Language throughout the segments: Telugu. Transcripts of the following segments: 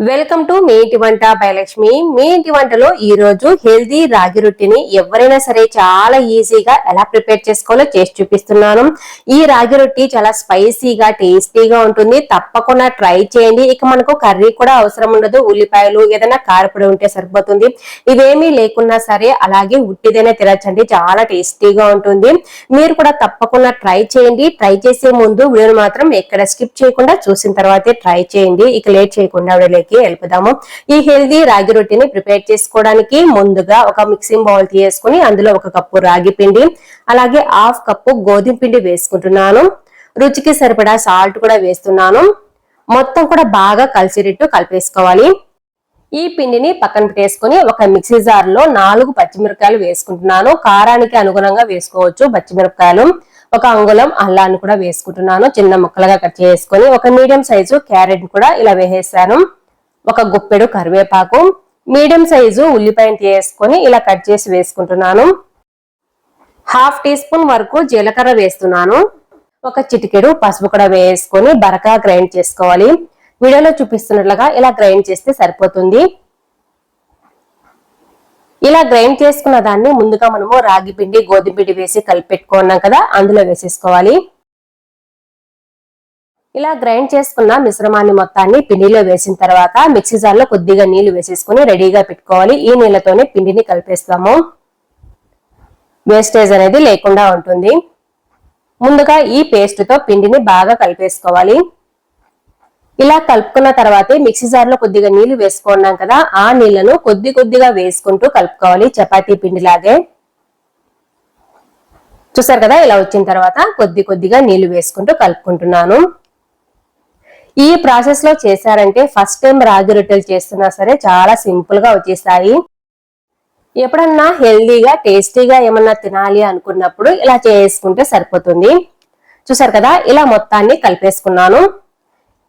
వెల్కమ్ టు మీ ఇంటి వంట బై లక్ష్మి. మీ ఇంటి వంటలో ఈ రోజు హెల్దీ రాగి రొట్టిని ఎవరైనా సరే చాలా ఈజీగా ఎలా ప్రిపేర్ చేసుకోవాలో చేసి చూపిస్తున్నాను. ఈ రాగి రొట్టి చాలా స్పైసీగా టేస్టీగా ఉంటుంది. తప్పకుండా ట్రై చేయండి. ఇక మనకు కర్రీ కూడా అవసరం ఉండదు. ఉల్లిపాయలు ఏదైనా కారపొడి ఉంటే సరిపోతుంది. ఇవేమీ లేకున్నా సరే అలాగే ఉట్టిదైనా తినచ్చండి. చాలా టేస్టీగా ఉంటుంది. మీరు కూడా తప్పకుండా ట్రై చేయండి. ట్రై చేసే ముందు వీడియోని మాత్రం ఎక్కడ స్కిప్ చేయకుండా చూసిన తర్వాతే ట్రై చేయండి. ఇక లేట్ చేయకుండా వెళ్ళిపోదాము. ఈ హెల్దీ రాగి రొట్టిని ప్రిపేర్ చేసుకోవడానికి ముందుగా ఒక మిక్సింగ్ బౌల్ తీసుకుని అందులో 1 కప్పు రాగి పిండి, అలాగే 1/2 కప్పు గోధుమ పిండి వేసుకుంటున్నాను. రుచికి సరిపడా సాల్ట్ కూడా వేస్తున్నాను. మొత్తం కూడా బాగా కలిసేటట్టు కలిపేసుకోవాలి. ఈ పిండిని పక్కన పెట్టేసుకుని ఒక మిక్సీ జార్ లో 4 పచ్చిమిరపకాయలు వేసుకుంటున్నాను. కారానికి అనుగుణంగా వేసుకోవచ్చు పచ్చిమిరపకాయలు. 1 అంగుళం అల్లాన్ని కూడా వేసుకుంటున్నాను. చిన్న ముక్కలుగా కట్ చేసుకుని ఒక మీడియం సైజు క్యారెట్ కూడా ఇలా వేసేసాను. 1 గుప్పెడు కరివేపాకు, మీడియం సైజు ఉల్లిపాయను తీసుకొని ఇలా కట్ చేసి వేసుకుంటున్నాను. 1/2 టీ స్పూన్ వరకు జీలకర్ర వేస్తున్నాను. 1 చిటికెడు పసుపు కూడా వేసుకొని బరకగా గ్రైండ్ చేసుకోవాలి. వీడియోలో చూపిస్తున్నట్లుగా ఇలా గ్రైండ్ చేస్తే సరిపోతుంది. ఇలా గ్రైండ్ చేసుకున్న దాన్ని ముందుగా మనము రాగి పిండి గోధుమ పిండి వేసి కలిపి పెట్టుకున్నాం కదా, అందులో వేసేసుకోవాలి. ఇలా గ్రైండ్ చేసుకున్న మిశ్రమాన్ని మొత్తాన్ని పిండిలో వేసిన తర్వాత మిక్సీ జార్ లో కొద్దిగా నీళ్లు వేసేసుకుని రెడీగా పెట్టుకోవాలి. ఈ నీళ్లతోనే పిండిని కలిపేస్తాము. వేస్టేజ్ అనేది లేకుండా ఉంటుంది. ముందుగా ఈ పేస్ట్ తో పిండిని బాగా కలిపేసుకోవాలి. ఇలా కలుపుకున్న తర్వాతే మిక్సీ జార్ లో కొద్దిగా నీళ్లు వేసుకున్నాం కదా, ఆ నీళ్లను కొద్దిగా వేసుకుంటూ కలుపుకోవాలి. చపాతీ పిండిలాగే చూసారు కదా. ఇలా వచ్చిన తర్వాత కొద్దిగా నీళ్లు వేసుకుంటూ కలుపుకుంటున్నాను. ఈ ప్రాసెస్ లో చేశారంటే ఫస్ట్ టైం రాగి రొట్టెలు చేస్తున్నా సరే చాలా సింపుల్ గా వచ్చేస్తాయి. ఎప్పుడన్నా హెల్దీగా టేస్టీగా ఏమన్నా తినాలి అనుకున్నప్పుడు ఇలా చేసుకుంటే సరిపోతుంది. చూసారు కదా, ఇలా మొత్తాన్ని కలిపేసుకున్నాను.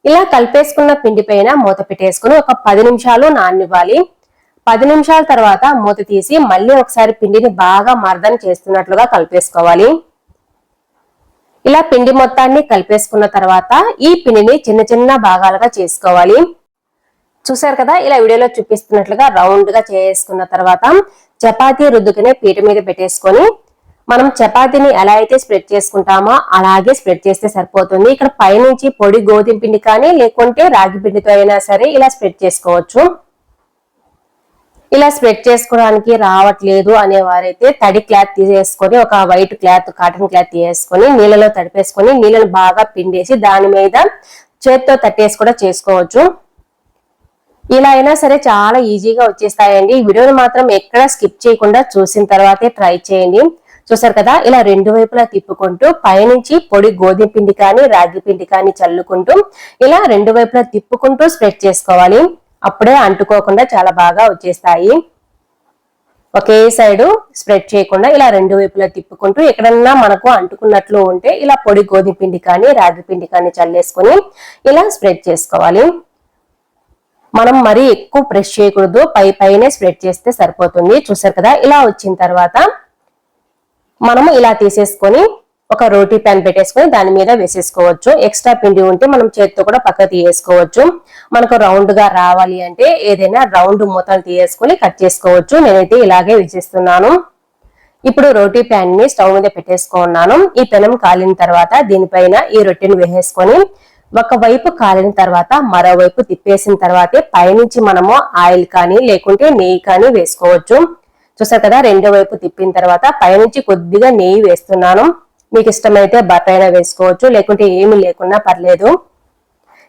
ఇలా కలిపేసుకున్న పిండి పైన మూత పెట్టేసుకుని ఒక 10 నిమిషాలు నాననివ్వాలి. 10 నిమిషాల తర్వాత మూత తీసి మళ్ళీ ఒకసారి పిండిని బాగా మర్దన చేస్తున్నట్లుగా కలిపేసుకోవాలి. ఇలా పిండి మొత్తాన్ని కలిపేసుకున్న తర్వాత ఈ పిండిని చిన్న భాగాలుగా చేసుకోవాలి. చూసారు కదా, ఇలా వీడియోలో చూపిస్తున్నట్లుగా రౌండ్ గా చేసుకున్న తర్వాత చపాతీ రుద్దుకునే పీట మీద పెట్టేసుకొని మనం చపాతీని ఎలా అయితే స్ప్రెడ్ చేసుకుంటామో అలాగే స్ప్రెడ్ చేస్తే సరిపోతుంది. ఇక్కడ పైనుంచి పొడి గోధుమ పిండి కానీ లేకుంటే రాగి పిండితో అయినా సరే ఇలా స్ప్రెడ్ చేసుకోవచ్చు. ఇలా స్ప్రెడ్ చేసుకోవడానికి రావట్లేదు అనేవారైతే తడి క్లాత్ తీసేసుకొని ఒక వైట్ క్లాత్ కాటన్ క్లాత్ తీసేసుకొని నీళ్ళలో తడిపేసుకొని నీళ్ళని బాగా పిండేసి దాని మీద చేత్తో తట్టేసి కూడా చేసుకోవచ్చు. ఇలా అయినా సరే చాలా ఈజీగా వచ్చేస్తాయండి. ఈ వీడియోని మాత్రం ఎక్కడ స్కిప్ చేయకుండా చూసిన తర్వాతే ట్రై చేయండి. చూసారు కదా, ఇలా 2 వైపులా తిప్పుకుంటూ పైనుంచి పొడి గోధుమ పిండి కానీ రాగి పిండి కానీ చల్లుకుంటూ ఇలా 2 వైపులా తిప్పుకుంటూ స్ప్రెడ్ చేసుకోవాలి. అప్పుడే అంటుకోకుండా చాలా బాగా వచ్చేస్తాయి. ఒకే సైడు స్ప్రెడ్ చేయకుండా ఇలా 2 వైపులా తిప్పుకుంటూ ఎక్కడన్నా మనకు అంటుకున్నట్లు ఉంటే ఇలా పొడి గోధుమ పిండి కానీ రాగి పిండి కానీ చల్లేసుకొని ఇలా స్ప్రెడ్ చేసుకోవాలి. మనం మరీ ఎక్కువ ప్రెస్ చేయకూడదు, పైనే స్ప్రెడ్ చేస్తే సరిపోతుంది. చూసారు కదా, ఇలా వచ్చిన తర్వాత మనము ఇలా తీసేసుకొని ఒక రోటీ ప్యాన్ పెట్టేసుకొని దాని మీద వేసేసుకోవచ్చు. ఎక్స్ట్రా పిండి ఉంటే మనం చేతితో కూడా పక్క తీయేసుకోవచ్చు. మనకు రౌండ్ గా రావాలి అంటే ఏదైనా రౌండ్ మూతలు తీయేసుకొని కట్ చేసుకోవచ్చు. నేనైతే ఇలాగే వేసేస్తున్నాను. ఇప్పుడు రోటీ ప్యాన్ ని స్టవ్ మీద పెట్టేసుకున్నాను. ఈ పెనం కాలిన తర్వాత దీనిపైన ఈ రొట్టెని వేసేసుకొని ఒకవైపు కాలిన తర్వాత మరోవైపు తిప్పేసిన తర్వాతే పైనుంచి మనము ఆయిల్ కానీ లేకుంటే నెయ్యి కానీ వేసుకోవచ్చు. చూసారు కదా, 2 వైపు తిప్పిన తర్వాత పైనుంచి కొద్దిగా నెయ్యి వేస్తున్నాను. మీకు ఇష్టమైతే బటర్ అయినా వేసుకోవచ్చు, లేకుంటే ఏమి లేకున్నా పర్లేదు.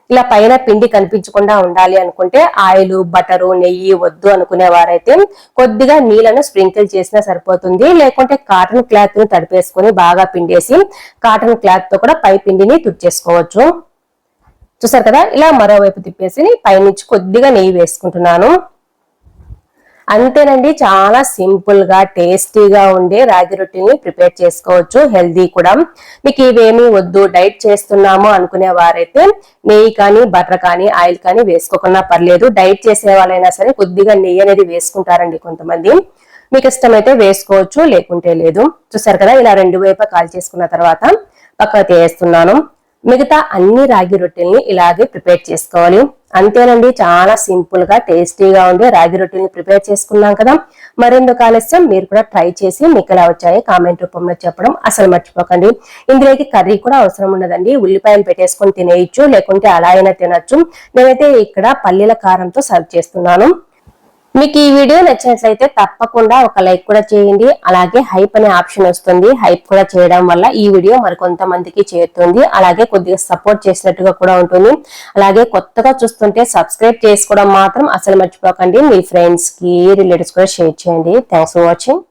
ఇలా పైన పిండి కనిపించకుండా ఉండాలి అనుకుంటే ఆయిల్ బటరు నెయ్యి వద్దు అనుకునే వారైతే కొద్దిగా నీళ్లను స్ప్రింకిల్ చేసినా సరిపోతుంది. లేకుంటే కాటన్ క్లాత్ ను తడిపేసుకొని బాగా పిండేసి కాటన్ క్లాత్ తో కూడా పై పిండిని తుడిచేసుకోవచ్చు. చూసారు కదా, ఇలా మరోవైపు తిప్పేసి పైనుంచి కొద్దిగా నెయ్యి వేసుకుంటున్నాను. అంతేనండి, చాలా సింపుల్ గా టేస్టీగా ఉండే రాగి రొట్టిని ప్రిపేర్ చేసుకోవచ్చు. హెల్దీ కూడా. మీకు ఇవేమీ వద్దు డైట్ చేస్తున్నాము అనుకునే వారైతే నెయ్యి కానీ బటర్ కానీ ఆయిల్ కానీ వేసుకోకుండా పర్లేదు. డైట్ చేసే వాళ్ళైనా సరే కొద్దిగా నెయ్యి అనేది వేసుకుంటారండి కొంతమంది. మీకు ఇష్టమైతే వేసుకోవచ్చు, లేకుంటే లేదు. చూసారు కదా, ఇలా 2 వైపులా కాల్ చేసుకున్న తర్వాత పక్కకు తీసేస్తున్నాను. మిగతా అన్ని రాగి రొట్టెల్ని ఇలాగే ప్రిపేర్ చేసుకోవాలి. అంతేనండి, చాలా సింపుల్ గా టేస్టీగా ఉండే రాగి రొట్టెల్ని ప్రిపేర్ చేసుకున్నాం కదా. మరెందుకు ఆలస్యం, మీరు కూడా ట్రై చేసి మీకు ఎలా వచ్చాయో కామెంట్ రూపంలో చెప్పడం అసలు మర్చిపోకండి. ఇందులోకి కర్రీ కూడా అవసరం ఉండదండి, ఉల్లిపాయలు పెట్టేసుకొని తినేయచ్చు, లేకుంటే అలా అయినా తినచ్చు. నేనైతే ఇక్కడ పల్లీల కారంతో సర్వ్ చేస్తున్నాను. మీకు ఈ వీడియో నచ్చినట్లయితే తప్పకుండా ఒక లైక్ కూడా చేయండి. అలాగే హైప్ అనే ఆప్షన్ వస్తుంది, హైప్ కూడా చేయడం వల్ల ఈ వీడియో మరికొంతమందికి చేరుతుంది. అలాగే కొద్దిగా సపోర్ట్ చేసినట్టుగా కూడా ఉంటుంది. అలాగే కొత్తగా చూస్తుంటే సబ్స్క్రైబ్ చేసుకోవడం మాత్రం అసలు మర్చిపోకండి. మీ ఫ్రెండ్స్ కి రిలేటివ్స్ కూడా షేర్ చేయండి. Thanks for watching.